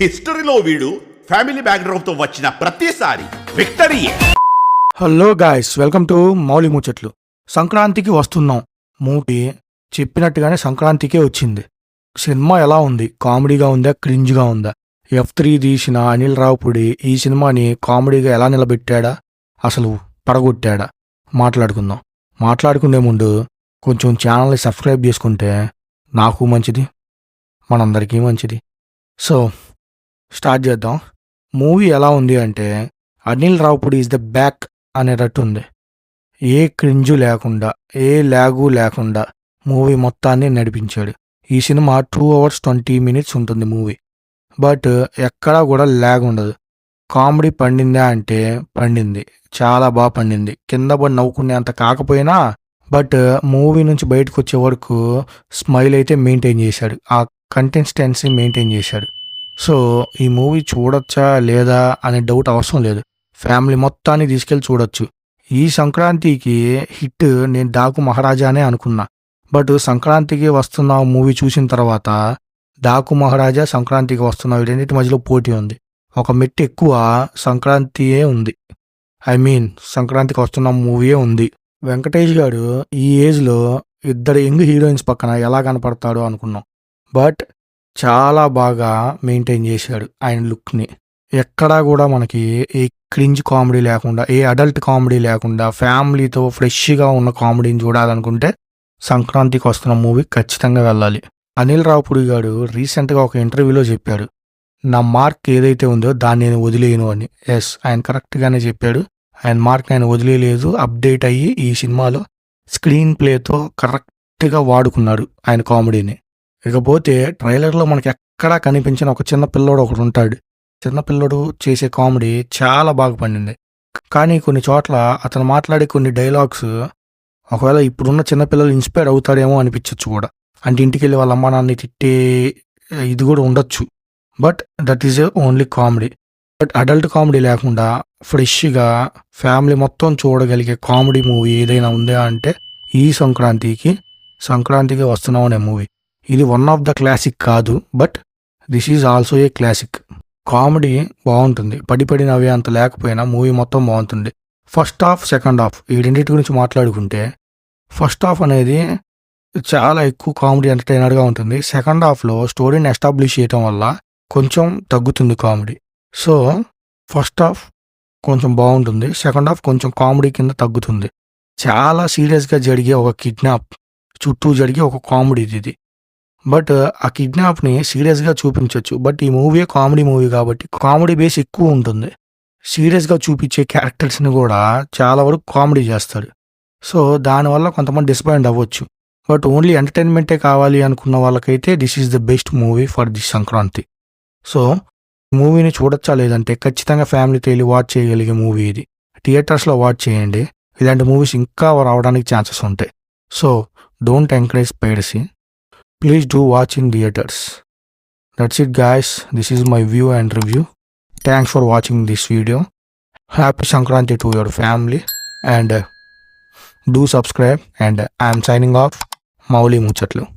హిస్టరీలో వీడు family background తో వచ్చిన ప్రతిసారి విక్టరీయే. Hello guys, welcome to Mouli Muchatlu. Sankranthiki వస్తున్నాం. మూవీ చెప్పినట్టుగానే సంక్రాంతికే వచ్చింది. సినిమా ఎలా ఉంది? కామెడీగా ఉందా, క్రింజ్గా ఉందా? F3 తీసిన అనిల్ రావుపూడి ఈ సినిమాని కామెడీగా ఎలా నిలబెట్టాడా, అసలు పడగొట్టాడా? మాట్లాడుకుందాం. మాట్లాడుకునే ముందు కొంచెం ఛానల్ని సబ్స్క్రైబ్ చేసుకుంటే నాకు మంచిది, మనందరికీ మంచిది. సో స్టార్ట్ చేద్దాం. మూవీ ఎలా ఉంది అంటే Anil Ravipudi is the back అనేటట్టు ఉంది. ఏ క్రింజు లేకుండా, ఏ ల్యాగు లేకుండా మూవీ మొత్తాన్ని నడిపించాడు. ఈ సినిమా 2 hours 20 minutes ఉంటుంది మూవీ. బట్ ఎక్కడా కూడా ల్యాగ్ ఉండదు. కామెడీ పండిందా అంటే పండింది, చాలా బాగా పండింది. కింద పడి నవ్వుకునేంత కాకపోయినా బట్ మూవీ నుంచి బయటకు వచ్చే వరకు స్మైల్ అయితే మెయింటైన్ చేశాడు, ఆ కన్సిస్టెన్సీ మెయింటైన్ చేశాడు. సో ఈ మూవీ చూడొచ్చా లేదా అనే డౌట్ అవసరం లేదు. ఫ్యామిలీ మొత్తాన్ని తీసుకెళ్ళి చూడొచ్చు. ఈ సంక్రాంతికి హిట్ నేను డాకు మహారాజానే అనుకున్నా. బట్ సంక్రాంతికి వస్తున్న మూవీ చూసిన తర్వాత డాకు మహారాజా, సంక్రాంతికి వస్తున్న వీటన్నిటి మధ్యలో పోటీ ఉంది. ఒక మెట్టు ఎక్కువ సంక్రాంతియే ఉంది. సంక్రాంతికి వస్తున్న మూవీయే ఉంది. వెంకటేష్ గారు ఈ ఏజ్లో ఇద్దరు యంగ్ హీరోయిన్స్ పక్కన ఎలా కనపడతాడో అనుకున్నాం. బట్ చాలా బాగా మెయింటైన్ చేశాడు ఆయన లుక్ని. ఎక్కడా కూడా మనకి ఏ క్రింజ్ కామెడీ లేకుండా, ఏ అడల్ట్ కామెడీ లేకుండా ఫ్యామిలీతో ఫ్రెష్గా ఉన్న కామెడీని చూడాలనుకుంటే సంక్రాంతికి వస్తున్న మూవీ ఖచ్చితంగా వెళ్ళాలి. అనిల్ రావుపూడి గారు రీసెంట్గా ఒక ఇంటర్వ్యూలో చెప్పాడు, నా మార్క్ ఏదైతే ఉందో దాన్ని నేను వదిలేయను అని. ఎస్, ఆయన కరెక్ట్గానే చెప్పాడు. ఆయన మార్క్ ఆయన వదిలేయలేదు, అప్డేట్ అయ్యి ఈ సినిమాలో స్క్రీన్ ప్లేతో కరెక్ట్గా వాడుకున్నాడు ఆయన కామెడీని. ఇకపోతే ట్రైలర్లో మనకి ఎక్కడా కనిపించిన ఒక చిన్న పిల్లోడు ఒకడు ఉంటాడు. చిన్న పిల్లోడు చేసే కామెడీ చాలా బాగా పండింది. కానీ కొన్ని చోట్ల అతను మాట్లాడే కొన్ని డైలాగ్స్ ఒకవేళ ఇప్పుడున్న చిన్నపిల్లలు ఇన్స్పైర్ అవుతాడేమో అనిపించవచ్చు కూడా. అంటే ఇంటికి వెళ్ళి వాళ్ళ అమ్మ నాన్ని తిట్టే ఇది కూడా ఉండొచ్చు. But that is only comedy. But adult comedy లేకుండా ఫ్రెష్గా ఫ్యామిలీ మొత్తం చూడగలిగే కామెడీ మూవీ ఏదైనా ఉందా అంటే ఈ సంక్రాంతికి వస్తున్నాం అనే మూవీ. ఇది వన్ ఆఫ్ ద క్లాసిక్ కాదు, but this is also a classic. Comedy బాగుంటుంది, పడి నవ్వే అంత లేకపోయినా మూవీ మొత్తం బాగుంటుంది. ఫస్ట్ హాఫ్, సెకండ్ హాఫ్ ఈ రెండింటి గురించి మాట్లాడుకుంటే ఫస్ట్ హాఫ్ అనేది చాలా ఎక్కువ కామెడీ ఎంటర్టైనర్గా ఉంటుంది. సెకండ్ హాఫ్లో స్టోరీని ఎస్టాబ్లిష్ చేయటం వల్ల కొంచెం తగ్గుతుంది కామెడీ. సో ఫస్ట్ హాఫ్ కొంచెం బాగుంటుంది, సెకండ్ హాఫ్ కొంచెం కామెడీ కింద తగ్గుతుంది. చాలా సీరియస్గా జరిగే ఒక కిడ్నాప్ చుట్టూ జరిగే ఒక కామెడీ ఇది. బట్ ఆ కిడ్నాప్ని సీరియస్గా చూపించవచ్చు. బట్ ఈ మూవీ కామెడీ మూవీ కాబట్టి కామెడీ బేస్ ఎక్కువ ఉంటుంది. సీరియస్గా చూపించే క్యారెక్టర్స్ని కూడా చాలా వరకు కామెడీ చేస్తాడు. సో దానివల్ల కొంతమంది డిసప్పాయింట్ అవ్వచ్చు. బట్ ఓన్లీ ఎంటర్టైన్మెంటే కావాలి అనుకున్న వాళ్ళకైతే this is the best movie for this Sankranti. So మూవీని చూడొచ్చా లేదంటే ఖచ్చితంగా ఫ్యామిలీతో వెళ్ళి వాచ్ చేయగలిగే మూవీ ఇది. థియేటర్స్లో వాచ్ చేయండి. ఇలాంటి మూవీస్ ఇంకా రావడానికి ఛాన్సెస్ ఉంటాయి. So don't encourage piracy. Please do watch in theaters. That's it guys. This is my view and review. Thanks for watching this video. Happy Sankranti to your family and do subscribe, and I am signing off. Mauli Muchatlu.